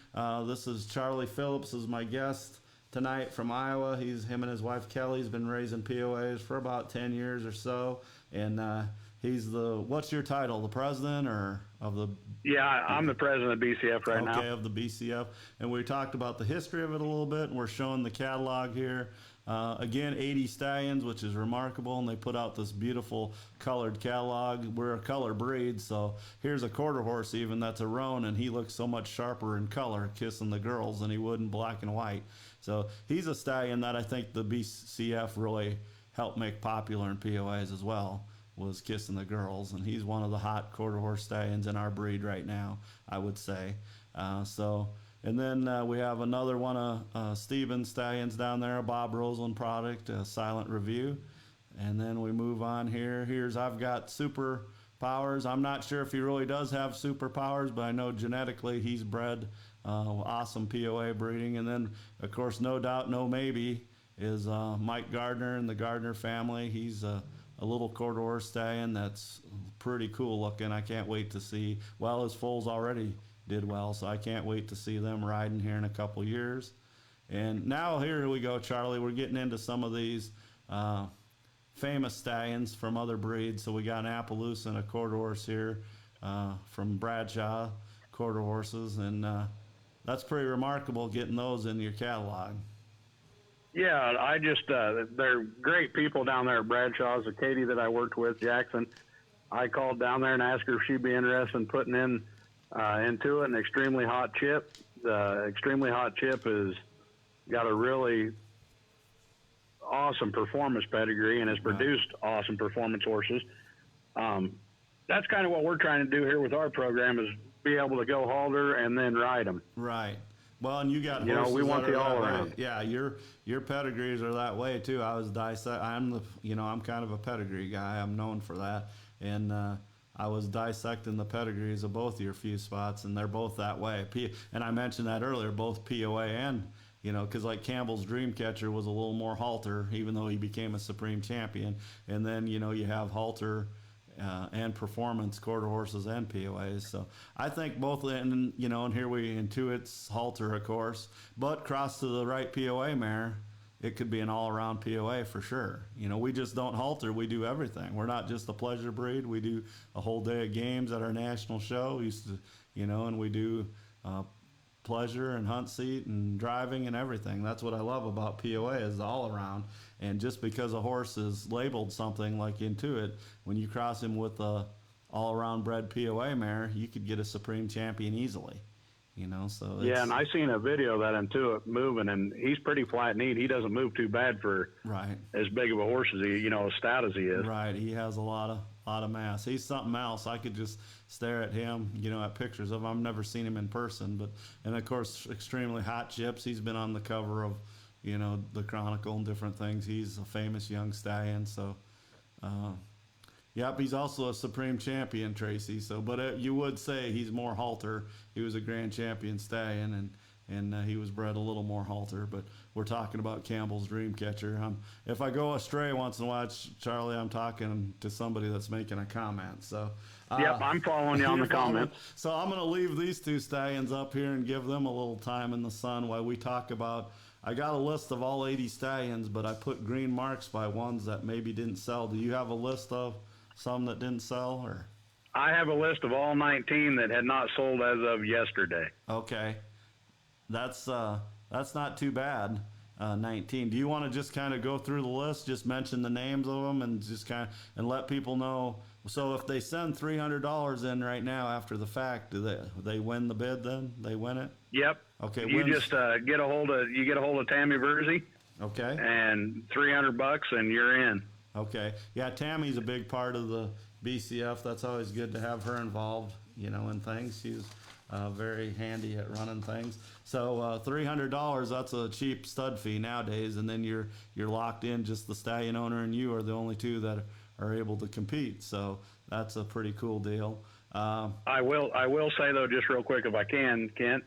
this is Charley Phillips is my guest tonight from Iowa. Him and his wife Kelly's been raising POAs for about 10 years or so, and he's what's your title, the president or of the? Yeah, I'm the president of BCF right now. Okay, of the BCF, and we talked about the history of it a little bit, and we're showing the catalog here. Again, 80 stallions, which is remarkable, and they put out this beautiful colored catalog. We're a color breed, so here's a quarter horse even that's a roan, and he looks so much sharper in color, kissing the girls, than he would in black and white. So he's a stallion that I think the BCF really helped make popular in POAs as well, was kissing the girls, and he's one of the hot quarter horse stallions in our breed right now, I would say. And then we have another one of Steven stallions down there, a Bob Roseland product, a Silent Review. And then we move on here. I've got superpowers. I'm not sure if he really does have superpowers, but I know genetically he's bred awesome POA breeding. And then, of course, No Doubt, No Maybe is Mike Gardner and the Gardner family. He's a little quarter horse stallion that's pretty cool looking. I can't wait to see. Well, his foals already did well, so I can't wait to see them riding here in a couple years. And now here we go, Charlie. We're getting into some of these famous stallions from other breeds. So we got an Appaloosa and a quarter horse here from Bradshaw quarter horses, and that's pretty remarkable getting those in your catalog. Yeah, I just they're great people down there at Bradshaw's. The Katie that I worked with, Jackson, I called down there and asked her if she'd be interested in putting into it an extremely hot chip. The extremely hot chip has got a really awesome performance pedigree and has produced awesome performance horses. That's kind of what we're trying to do here with our program, is be able to go halter and then ride them. Right. Well, and you got we want the all around. Yeah, your pedigrees are that way too. I'm kind of a pedigree guy. I'm known for that, and I was dissecting the pedigrees of both your few spots, and they're both that way. And I mentioned that earlier, both POA and, because like Campbell's Dreamcatcher was a little more halter, even though he became a Supreme Champion. And then, you have halter and performance quarter horses and POAs. So I think both, and and here we Intuit's halter, of course, but cross to the right POA mare, it could be an all-around POA for sure. We just don't halter. We do everything. We're not just a pleasure breed. We do a whole day of games at our national show. And we do pleasure and hunt seat and driving and everything. That's what I love about POA is all around. And just because a horse is labeled something like Intuit, when you cross him with a all-around bred POA mare, you could get a Supreme Champion easily. So yeah, and I seen a video of that Intuit moving, and he's pretty flat neat. He doesn't move too bad for as big of a horse as he, as stout as he is. Right, he has a lot of mass. He's something else. I could just stare at him, at pictures of him. I've never seen him in person, and of course, extremely hot chips. He's been on the cover of, the Chronicle and different things. He's a famous young stallion. So, yep, he's also a Supreme Champion, Tracy. So, but you would say he's more halter. He was a Grand Champion stallion, and he was bred a little more halter. But we're talking about Campbell's Dreamcatcher. If I go astray once in a while, Charlie, I'm talking to somebody that's making a comment. So, yep, I'm following you on the comment. So I'm going to leave these two stallions up here and give them a little time in the sun while we talk about. I got a list of all 80 stallions, but I put green marks by ones that maybe didn't sell. Do you have a list of some that didn't sell, or? I have a list of all 19 that had not sold as of yesterday. Okay, that's not too bad. 19. Do you want to just kind of go through the list, just mention the names of them, and just kind of and let people know? So if they send $300 in right now after the fact, do they win the bid? Then they win it. Yep. Okay. You just get a hold of Tammy Verzi. Okay. And $300, and you're in. Okay. Yeah, Tammy's a big part of the BCF. That's always good to have her involved, in things. She's very handy at running things. So $300, that's a cheap stud fee nowadays, and then you're locked in. Just the stallion owner and you are the only two that are able to compete. So that's a pretty cool deal. I will say though, just real quick, if I can, Kent,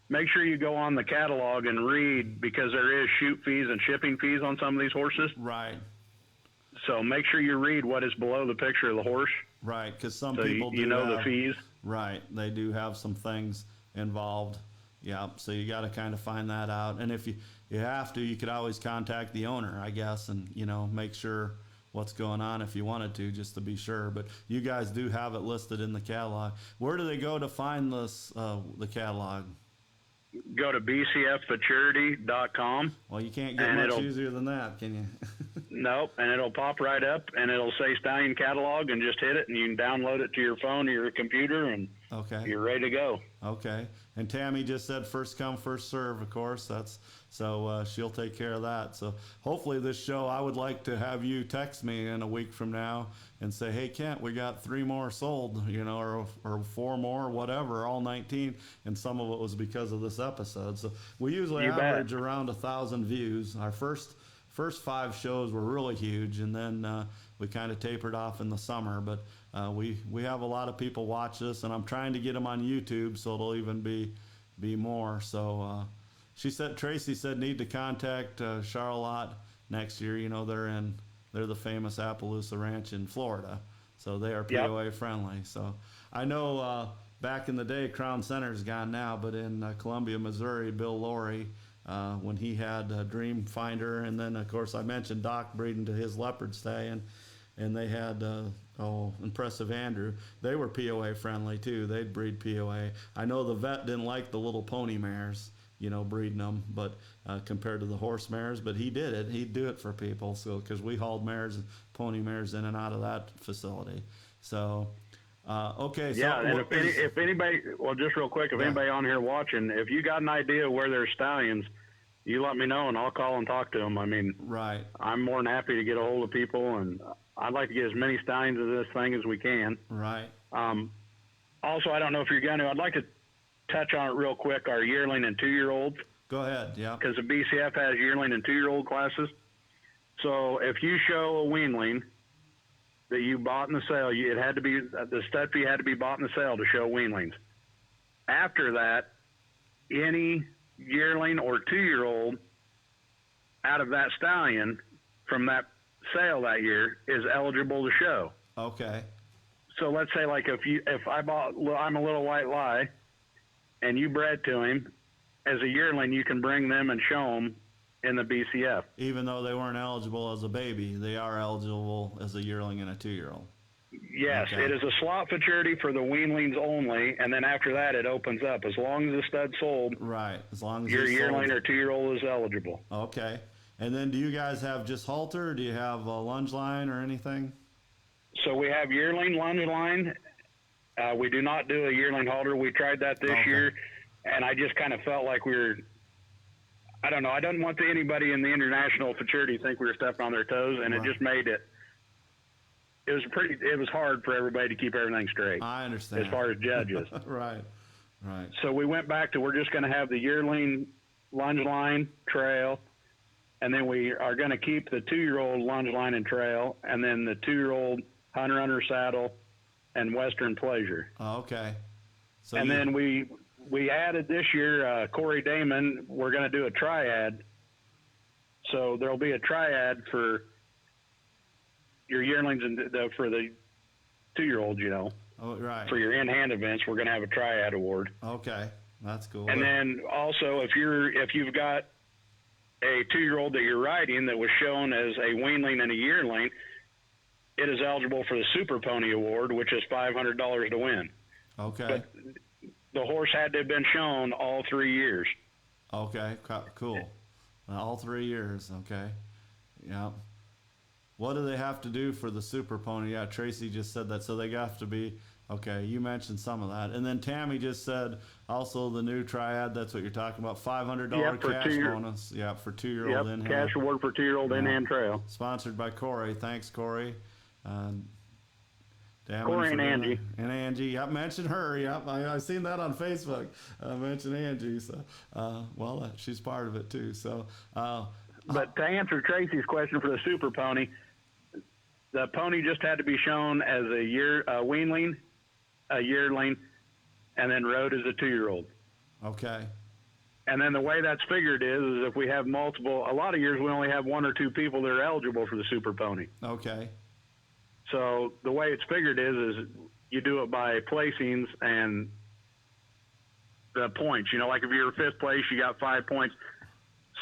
make sure you go on the catalog and read, because there is shoot fees and shipping fees on some of these horses. Right. So make sure you read what is below the picture of the horse. Right, because some people do the fees. Right, they do have some things involved. Yeah, so you got to kind of find that out. And if you have to, you could always contact the owner, I guess, and make sure what's going on if you wanted to, just to be sure. But you guys do have it listed in the catalog. Where do they go to find this the catalog? Go to bcfmaturity.com. Well, you can't get much easier than that, can you? Nope, and it'll pop right up, and it'll say Stallion Catalog, and just hit it, and you can download it to your phone or your computer, and you're ready to go. Okay. And Tammy just said first come, first serve, of course. So she'll take care of that. So hopefully this show, I would like to have you text me in a week from now and say, hey, Kent, we got 3 more sold, or 4 more, whatever, all 19. And some of it was because of this episode. So we usually average around 1,000 views. Our first 5 shows were really huge, and then we kind of tapered off in the summer. But we have a lot of people watch this, and I'm trying to get them on YouTube, so it'll even be more. So Tracy said need to contact Charlotte next year. They're the famous Appaloosa Ranch in Florida, so they are POA friendly. So I know back in the day, Crown Center's gone now, but in Columbia, Missouri, Bill Laurie, when he had Dream Finder, and then of course I mentioned Doc breeding to his leopard stallion, and they had Impressive Andrew. They were POA friendly too. They'd breed POA. I know the vet didn't like the little pony mares, breeding them, but compared to the horse mares, but he did it. He'd do it for people. So because we hauled pony mares in and out of that facility. So okay. So yeah, and if anybody, well, just real quick, if anybody on here watching, if you got an idea where there's stallions, you let me know and I'll call and talk to them. I mean, right. I'm more than happy to get a hold of people, and I'd like to get as many stallions of this thing as we can. Right. Also, I don't know if you're going to, I'd like to touch on it real quick, our yearling and 2-year-olds. Go ahead, yeah. Because the BCF has yearling and 2-year-old classes. So if you show a weanling that you bought in the sale, it had to be, the stud fee had to be bought in the sale to show weanlings. After that, any yearling or 2-year-old out of that stallion from that sale that year is eligible to show. Okay. So let's say like if I'm a little white lie, and you bred to him as a yearling, you can bring them and show them in the BCF. Even though they weren't eligible as a baby, they are eligible as a yearling and a 2-year-old. Yes, Okay. it is a slot futurity for the weanlings only, and then after that it opens up. As long as the stud's sold, Right. As long as your they're yearling sold. or 2-year-old is eligible. Okay. And then do you guys have just halter? Or do you have a lunge line or anything? So we have yearling lunge line. We do not do a yearling halter. We tried that this Okay. year, and I just kind of felt like I don't know. I don't want anybody in the international futurity to think we were stepping on their toes, and Right. it just made it. It was hard for everybody to keep everything straight. I understand. As far as judges. Right. Right. So we went back to, we're just going to have the yearling lunge line trail, and then we are going to keep the 2-year-old lunge line and trail, and then the 2-year-old hunter under saddle and Western pleasure. Okay. So And then we added this year, Corey Damon, we're going to do a triad. So there'll be a triad for your yearlings and for the 2-year-olds, Oh, right. for your in-hand events, we're going to have a triad award. Okay. That's cool. And then also, if you've got a 2-year-old that you're riding that was shown as a weanling and a yearling, it is eligible for the Super Pony Award, which is $500 to win. Okay. But the horse had to have been shown all 3 years. Okay. Cool. All 3 years. Okay. Yeah. What do they have to do for the Super Pony? Yeah, Tracy just said that. So they have to be, okay, you mentioned some of that. And then Tammy just said also the new triad, that's what you're talking about, $500 Yeah, for cash bonus. Yeah, for 2-year-old in-hand. Cash award for 2-year-old in-hand trail. Sponsored by Corey. Thanks, Corey. Corey and Angie. And Angie. Yep, mention her. Yep, I seen that on Facebook. Mention Angie. So, she's part of it too. So, But to answer Tracy's question for the Super Pony, the pony just had to be shown as a weanling, a yearling, and then rode as a 2-year-old. okay. And then the way that's figured is if we have multiple, a lot of years we only have 1 or 2 people that are eligible for the Super Pony. Okay. So the way it's figured is you do it by placings and the points. Like if you're 5th place, you got 5 points.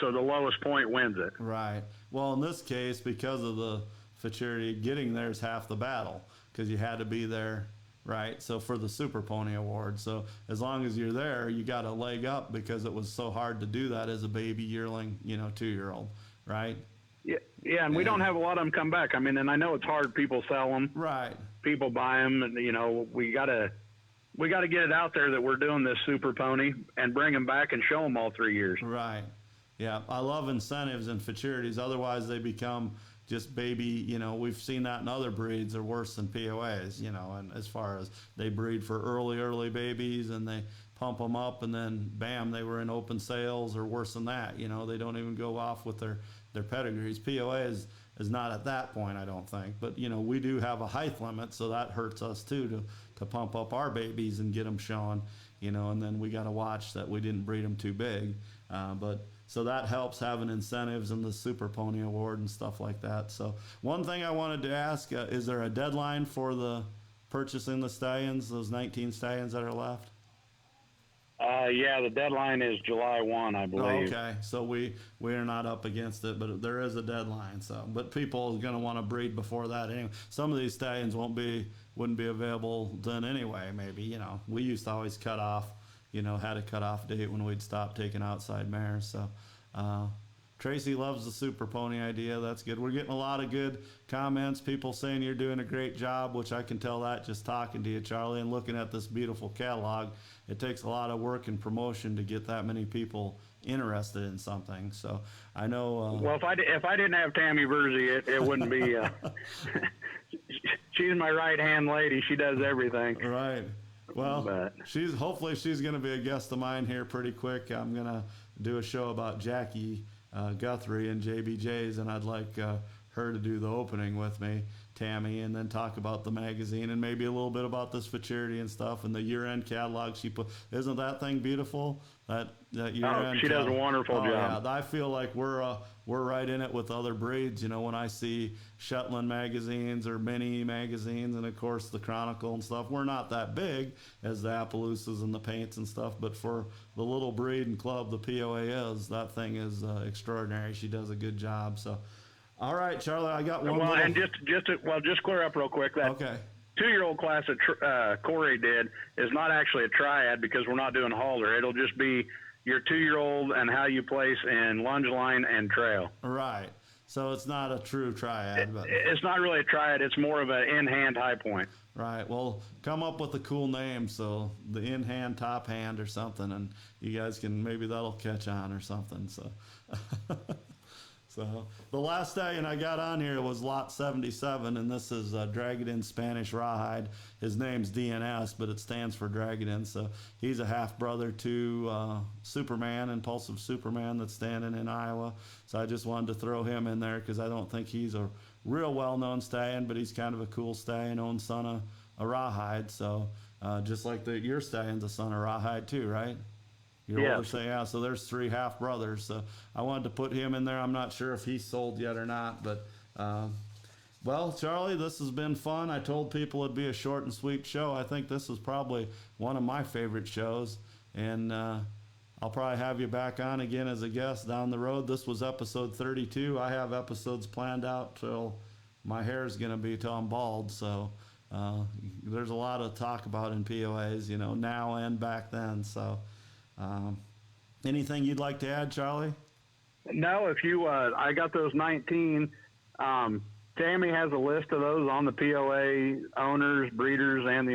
So the lowest point wins it. Right. Well, in this case, because of the futurity, getting there is half the battle because you had to be there, right? So for the Super Pony Award. So as long as you're there, you got a leg up because it was so hard to do that as a baby yearling, 2-year-old, right? Yeah, and we don't have a lot of them come back. I mean, and I know it's hard. People sell them. Right. People buy them, and we gotta get it out there that we're doing this Super Pony and bring them back and show them all 3 years. Right. Yeah, I love incentives and futurities. Otherwise, they become just baby. We've seen that in other breeds are worse than POAs. And as far as they breed for early babies and they pump them up and then bam, they were in open sales or worse than that. They don't even go off with their pedigrees. POA is not at that point, I don't think. But we do have a height limit, so that hurts us too to pump up our babies and get them showing. And then we got to watch that we didn't breed them too big. So that helps having incentives in the Super Pony Award and stuff like that. So one thing I wanted to ask, is there a deadline for the purchasing the stallions, those 19 stallions that are left? Yeah, the deadline is July 1, I believe. Okay, so we are not up against it, but there is a deadline. So, but people are going to want to breed before that anyway. Some of these stallions wouldn't be available then anyway. Maybe we used to always cut off. Had a cutoff date when we'd stop taking outside mares. So, Tracy loves the Super Pony idea. That's good. We're getting a lot of good comments. People saying you're doing a great job, which I can tell that just talking to you, Charlie, and looking at this beautiful catalog. It takes a lot of work and promotion to get that many people interested in something. So I know. Well, if I didn't have Tammy Burzy, it wouldn't be. She's my right hand lady. She does everything. Right. Well, hopefully she's going to be a guest of mine here pretty quick. I'm going to do a show about Jackie Guthrie and JBJ's, and I'd like her to do the opening with me. Tammy, and then talk about the magazine and maybe a little bit about this futurity and stuff and the year-end catalog she put. Isn't that thing beautiful? That year-end. She does a wonderful job. Yeah, I feel like we're right in it with other breeds. You know, when I see Shetland magazines or mini magazines, and of course the Chronicle and stuff, we're not that big as the Appaloosas and the Paints and stuff, but for the little breed and club the POA is, that thing is extraordinary. She does a good job. So, all right, Charlie, I got one. Well, and just clear up real quick that. Okay. 2-year-old class that Corey did is not actually a triad because we're not doing halter. It'll just be your 2-year-old and how you place in lunge line and trail. Right. So it's not a true triad. But it's not really a triad. It's more of an in-hand high point. Right. Well, come up with a cool name. So the in-hand, top hand or something, and you guys can, maybe that'll catch on or something. So. So the last stallion I got on here was Lot 77, and this is Dragadin Spanish Rawhide. His name's DNS, but it stands for Dragadin. So he's a half brother to Superman, Impulsive Superman, that's standing in Iowa. So I just wanted to throw him in there because I don't think he's a real well-known stallion, but he's kind of a cool stallion, own son of a Rawhide. So just like your stallion's a son of Rawhide too, right? Yeah, so there's 3 half brothers. So I wanted to put him in there. I'm not sure if he's sold yet or not, but well, Charlie, this has been fun. I told people it'd be a short and sweet show. I think this is probably one of my favorite shows, and I'll probably have you back on again as a guest down the road. This was episode 32. I have episodes planned out till my hair is going to be till I'm bald. So there's a lot to talk about in POAs, you know, now and back then. So. Anything you'd like to add, Charlie? No, if you, I got those 19. Tammy has a list of those on the POA owners, breeders, and the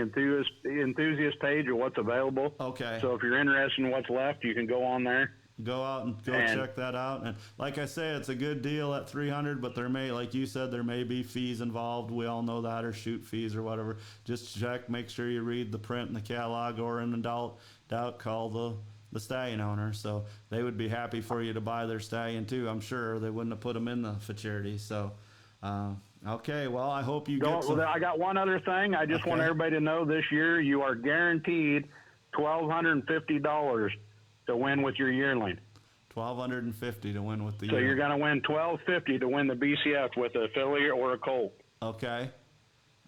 enthusiast page of what's available. Okay. So if you're interested in what's left, you can go on there. Go out and check that out. And like I say, it's a good deal at $300, but there may, like you said, there may be fees involved. We all know that, or shoot fees or whatever. Just check, make sure you read the print in the catalog, or in doubt, call the stallion owner. So they would be happy for you to buy their stallion too. I'm sure they wouldn't have put them in the futurity. So, okay. Well, I hope you get some. I got one other thing. I just want everybody to know this year you are guaranteed $1,250 to win with your yearling. $1,250 to win with the. So you're going to win $1,250 to win the BCF with a filly or a colt. Okay.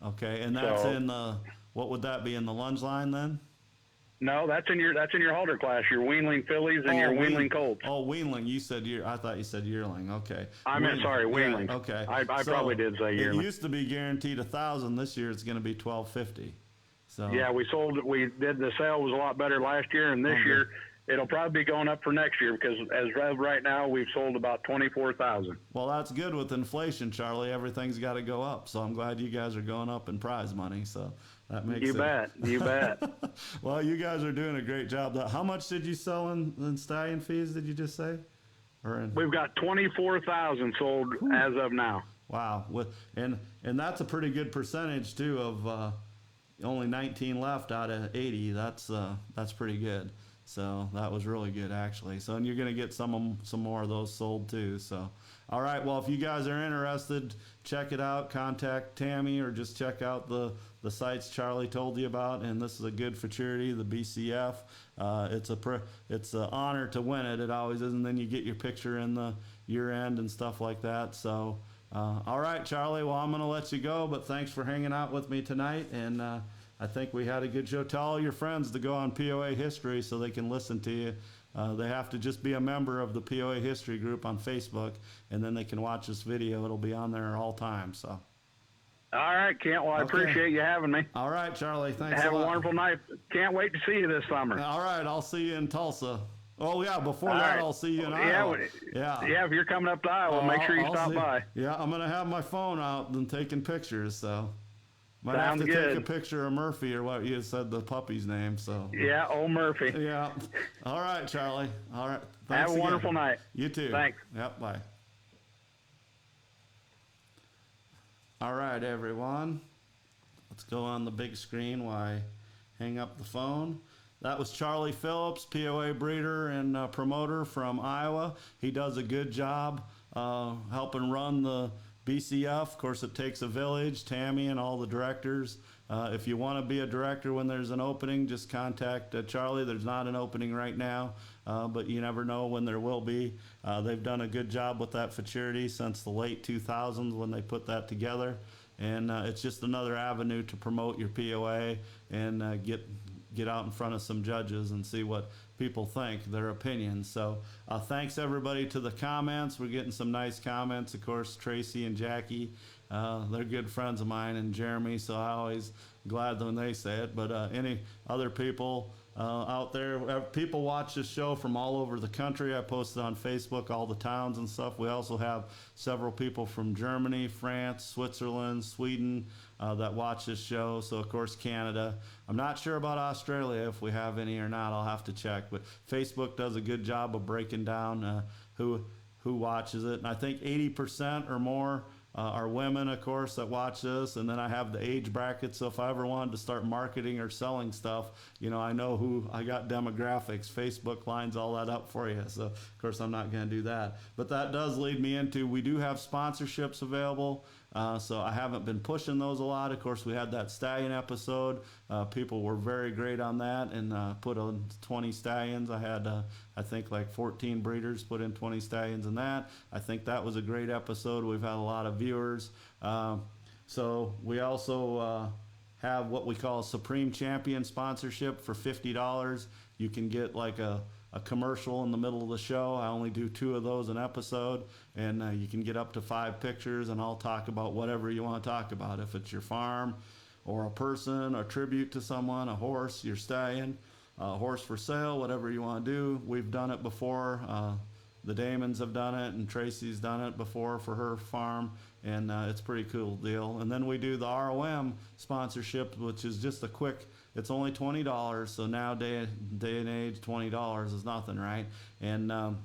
Okay, and that's in the. What would that be, in the lunge line then? No, that's in your halter class. Your weanling fillies and your weanling colts. Oh, weanling. You said I thought you said yearling. Okay. Weanling. Yeah, okay. I probably did say yearling. It used to be guaranteed $1,000. This year it's going to be $1,250. So. Yeah, we did the sale was a lot better last year, and this year it'll probably be going up for next year because as of right now we've sold about 24,000. Well, that's good with inflation, Charlie. Everything's got to go up. So I'm glad you guys are going up in prize money. So. That makes you bet. Well, you guys are doing a great job. How much did you sell in stallion fees? Did you just say? We've got 24,000 sold as of now. Wow, and that's a pretty good percentage too. Of only 19 left out of 80. That's pretty good. So that was really good actually. So and you're gonna get some more of those sold too. So. All right, well, if you guys are interested, check it out. Contact Tammy or just check out the sites Charlie told you about. And this is a good futurity, the BCF. It's an honor to win it. It always is. And then you get your picture in the year end and stuff like that. So, all right, Charlie, well, I'm going to let you go. But thanks for hanging out with me tonight. And I think we had a good show. Tell all your friends to go on POA History so they can listen to you. They have to just be a member of the POA History group on Facebook, and then they can watch this video. It'll be on there all time. So. All right, Kent. Well, I appreciate you having me. All right, Charlie. Thanks Have a lot. a wonderful night. Can't wait to see you this summer. All right, I'll see you in Tulsa. Oh, yeah, before that, I'll see you in Iowa. Yeah, if you're coming up to Iowa, make sure you stop by. Yeah, I'm going to have my phone out and taking pictures, so. Might Sounds have to good. take a picture of Murphy or what you said the puppy's name. So yeah, old Murphy. Yeah. All right, Charlie. All right. Thanks Have a wonderful night. You too. Thanks. Yep. Bye. All right, everyone. Let's go on the big screen while I hang up the phone. That was Charlie Phillips, POA breeder and promoter from Iowa. He does a good job helping run the BCF, of course, it takes a village. Tammy and all the directors. If you want to be a director when there's an opening, just contact Charlie. There's not an opening right now, but you never know when there will be. They've done a good job with that futurity since the late 2000s when they put that together. And it's just another avenue to promote your POA and get out in front of some judges and see what people think, their opinions. So thanks everybody to the comments. We're getting some nice comments. Of course, Tracy and Jackie, they're good friends of mine, and Jeremy, so I always glad when they say it. But any other people out there, people watch this show from all over the country. I posted on Facebook all the towns and stuff. We also have several people from Germany, France, Switzerland, Sweden that watch this show. So of course Canada. I'm not sure about Australia if we have any or not. I'll have to check. But Facebook does a good job of breaking down who watches it, and I think 80% or more are women, of course, that watch this. And then I have the age bracket, so if I ever wanted to start marketing or selling stuff, I know who I got. Demographics, Facebook lines all that up for you. So of course I'm not going to do that, but that does lead me into, we do have sponsorships available. So I haven't been pushing those a lot. Of course, we had that stallion episode. People were very great on that, and put on 20 stallions. I had, I think, like 14 breeders put in 20 stallions in that. I think that was a great episode. We've had a lot of viewers. So we also have what we call a Supreme Champion sponsorship for $50. You can get like a commercial in the middle of the show. I only do 2 of those an episode, and you can get up to 5 pictures, and I'll talk about whatever you want to talk about. If it's your farm or a person, a tribute to someone, a horse, your stallion, a horse for sale, whatever you want to do. We've done it before. The Damons have done it, and Tracy's done it before for her farm, and it's a pretty cool deal. And then we do the ROM sponsorship, which is just a quick, it's only $20. So now day and age, $20 is nothing, right? And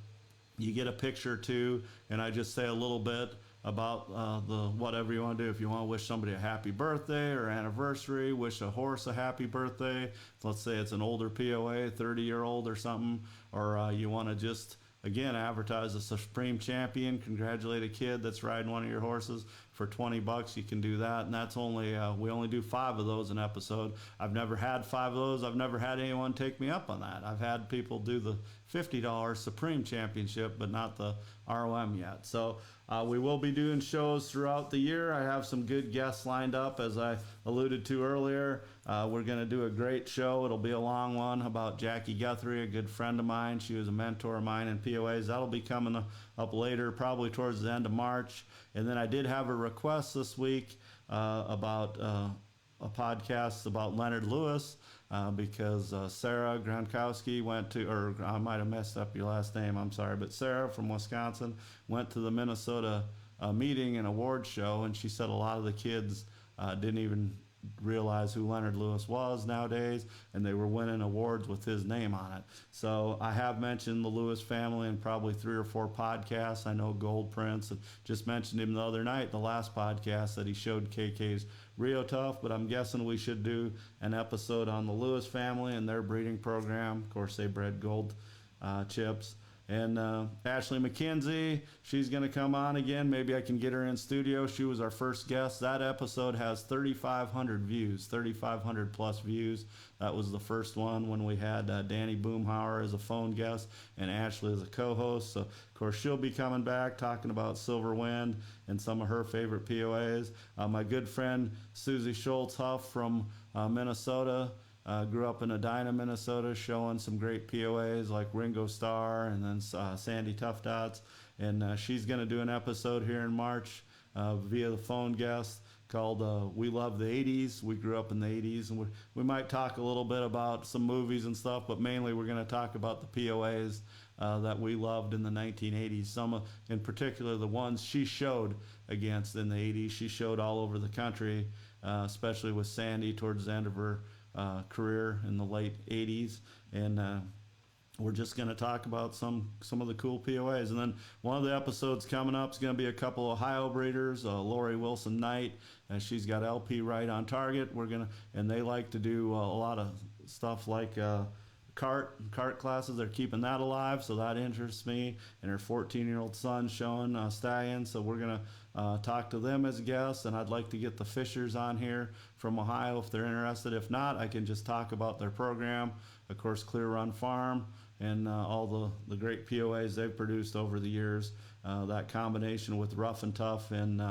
you get a picture too, and I just say a little bit about the whatever you want to do. If you want to wish somebody a happy birthday or anniversary, wish a horse a happy birthday. Let's say it's an older POA, 30-year-old or something, or you want to just, again, advertise a Supreme Champion, congratulate a kid that's riding one of your horses for $20. You can do that, and that's only we only do 5 of those an episode. I've never had 5 of those. I've never had anyone take me up on that. I've had people do the $50 Supreme Championship, but not the ROM yet. So we will be doing shows throughout the year. I have some good guests lined up, as I alluded to earlier. We're going to do a great show. It'll be a long one about Jackie Guthrie, a good friend of mine. She was a mentor of mine in POAs. That'll be coming up later, probably towards the end of March. And then I did have a request this week about a podcast about Leonard Lewis, because Sarah Gronkowski went to, or I might have messed up your last name, I'm sorry, but Sarah from Wisconsin went to the Minnesota meeting and award show, and she said a lot of the kids didn't even realize who Leonard Lewis was nowadays, and they were winning awards with his name on it. So I have mentioned the Lewis family in probably 3 or 4 podcasts. I know Gold Prince, just mentioned him the other night, the last podcast, that he showed KK's Rio Tough, but I'm guessing we should do an episode on the Lewis family and their breeding program. Of course, they bred gold chips. And Ashley McKenzie, she's going to come on again. Maybe I can get her in studio. She was our first guest. That episode has 3,500 views, 3,500 plus views. That was the first one when we had Danny Boomhauer as a phone guest and Ashley as a co-host. So, of course, she'll be coming back talking about Silver Wind and some of her favorite POAs. My good friend Susie Schultz Huff from Minnesota. Grew up in Edina, Minnesota, showing some great POAs like Ringo Starr and then Sandy Tough Dots. And she's going to do an episode here in March via the phone guest called We Love the 80s. We grew up in the 80s, and we might talk a little bit about some movies and stuff, but mainly we're going to talk about the POAs that we loved in the 1980s. Some, in particular, the ones she showed against in the 80s. She showed all over the country, especially with Sandy towards the end of her career in the late 80s, and we're just going to talk about some of the cool POAs. And then one of the episodes coming up is going to be a couple of Ohio breeders, Lori Wilson Knight, and she's got LP right on target. And they like to do a lot of stuff like cart classes. They're keeping that alive, so that interests me. And her 14-year-old son showing stallions, so we're gonna talk to them as guests. And I'd like to get the Fishers on here from Ohio if they're interested. If not, I can just talk about their program, of course, Clear Run Farm, and all the great POAs they've produced over the years. That combination with Rough and Tough and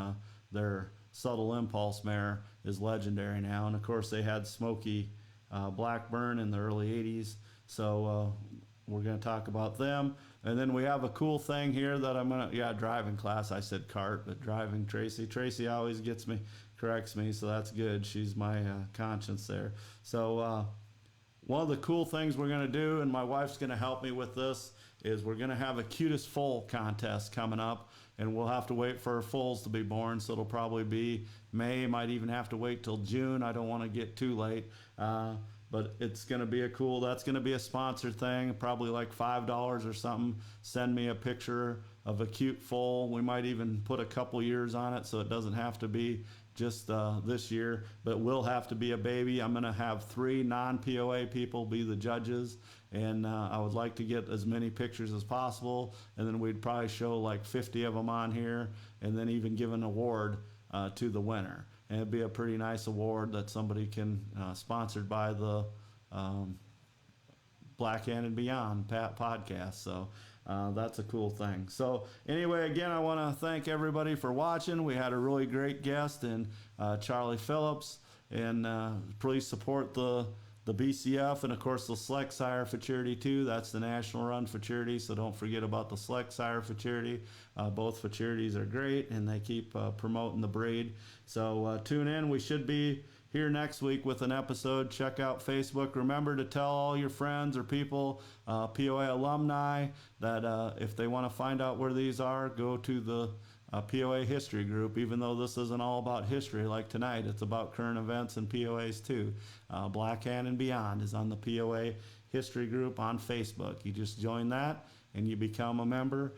their Subtle Impulse mare is legendary now. And of course, they had Smoky Blackburn in the early 80s. So we're going to talk about them. And then we have a cool thing here that I'm going to, driving class. I said cart, but driving Tracy. Tracy always corrects me, so that's good. She's my conscience there. So one of the cool things we're going to do, and my wife's going to help me with this, is we're going to have a cutest foal contest coming up. And we'll have to wait for our foals to be born, so it'll probably be May. Might even have to wait till June. I don't want to get too late. But it's going to be that's going to be a sponsored thing, probably like $5 or something. Send me a picture of a cute foal. We might even put a couple years on it, so it doesn't have to be just this year, but will have to be a baby. I'm going to have 3 non-POA people be the judges, and I would like to get as many pictures as possible, and then we'd probably show like 50 of them on here, and then even give an award to the winner. And it'd be a pretty nice award that somebody can, sponsored by the Black and Beyond podcast. So that's a cool thing. So anyway, again, I want to thank everybody for watching. We had a really great guest in Charley Phillips, and please support the BCF, and of course the Select Sire Futurity too. That's the national run futurity, so don't forget about the Select Sire Futurity. Both futurities are great, and they keep promoting the breed. So tune in. We should be here next week with an episode. Check out Facebook. Remember to tell all your friends or people, POA alumni, that if they want to find out where these are, go to the POA history group. Even though this isn't all about history like tonight, it's about current events and POAs too. Black and Beyond is on the POA history group on Facebook. You just join that and you become a member.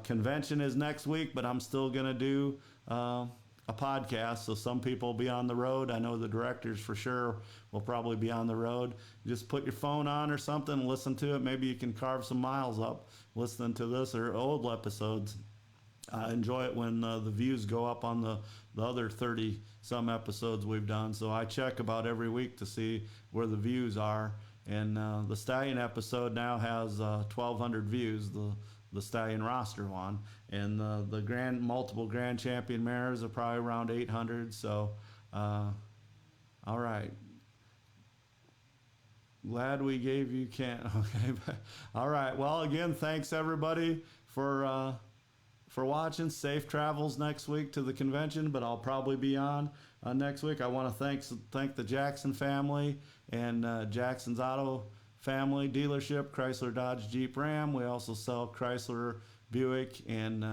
Convention is next week, but I'm still going to do a podcast, so some people will be on the road. I know the directors for sure will probably be on the road. Just put your phone on or something, listen to it. Maybe you can carve some miles up listening to this or old episodes. I enjoy it when the views go up on the other 30 some episodes we've done. So I check about every week to see where the views are. And the Stallion episode now has 1,200 views, the Stallion roster one. And the multiple grand champion mares are probably around 800. So, all right. Glad we gave you okay. All right. Well, again, thanks everybody for watching. Safe travels next week to the convention, but I'll probably be on next week. I want to thank the Jackson family and Jackson's Auto family dealership, Chrysler, Dodge, Jeep, Ram. We also sell Chrysler, Buick, and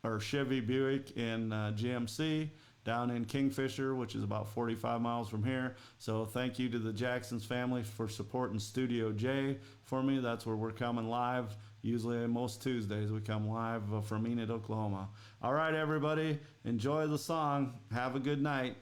or Chevy, Buick, and GMC down in Kingfisher, which is about 45 miles from here. So thank you to the Jackson's family for supporting Studio J for me. That's where we're coming live. Usually most Tuesdays we come live from Enid, Oklahoma. All right, everybody, enjoy the song. Have a good night.